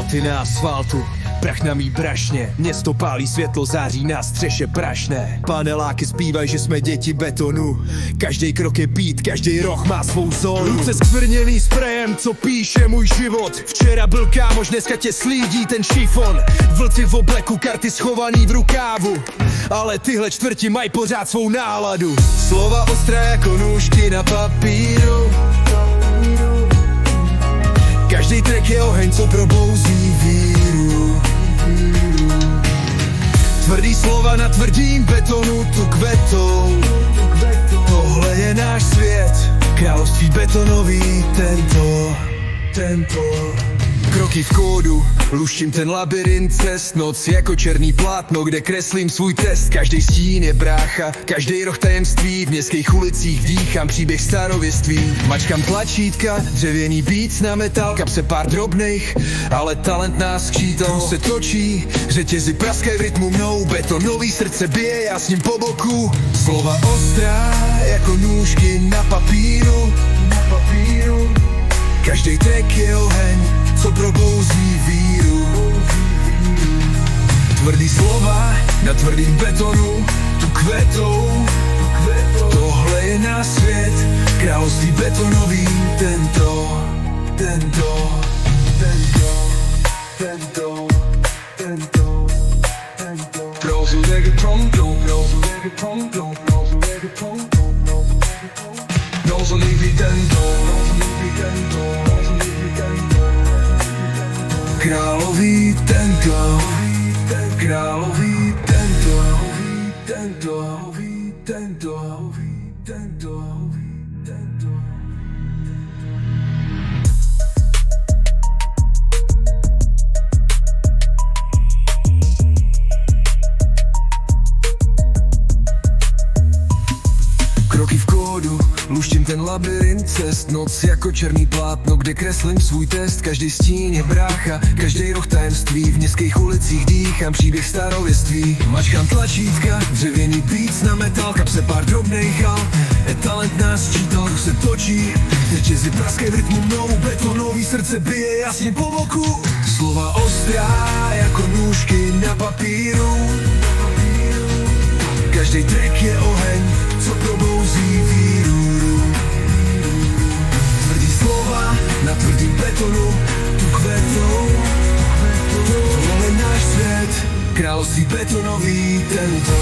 Kalhoty na asfaltu, prach na mý brašně. Město pálí, světlo září na střeše prašné. Paneláky zpívaj, že jsme děti betonu. Každý krok je beat, každý roh má svou zónu. Ruce skvrněný sprejem, co píše můj život. Včera byl kámoš, dneska tě slídí ten šifon. Vlci v obleku, karty schovaný v rukávu, ale tyhle čtvrti mají pořád svou náladu. Slova ostrá jako nůžky na papíru. Každý track je oheň, co probouzí víru. Tvrdý slova na tvrdým betonu tu kvetou. Tohle je náš svět, království betonový, tento. Kroky v kódu, luštím ten labirint cest. Noc jako černý plátno, kde kreslím svůj test. Každý stín je brácha, každý roh tajemství. V městských ulicích dýchám příběh starověství. Mačkám tlačítka, dřevěný beats na metal. Kapse pár drobných, ale talent nás skřítal. Se točí, řetězy praskají v rytmu mnou. Betonový srdce bije, já s ním po boku. Slova ostrá jako nůžky na papíru. Každý track je oheň, co probouzí víru. Tvrdý slova na tvrdým betonu tu kvetou. Tohle je náš svět, království betonový, tento. Prozu reggaeton, prozu reggaeton, prozu reggaeton. Prozu dividendo. Králový tento, králový tento. Kroky v kódu, luštím ten labirint cest. Noc jako černý plátno, kde kreslím svůj test. Každý stín je brácha, každý roh tajemství. V městských ulicích dýchám příběh starověství. Mačkám tlačítka, dřevěný beats na metal. Kapse pár drobných hal, talent nás čítal. Se točí, řetězy praskají v rytmu mnou. Betonový srdce bije jasně po boku. Slova ostrá jako nůžky na papíru. Každý track je oheň, co probouzí víru. Tvrdý slova na tvrdým betonu tu kvetou. Tohle náš svět, království betonový, tento.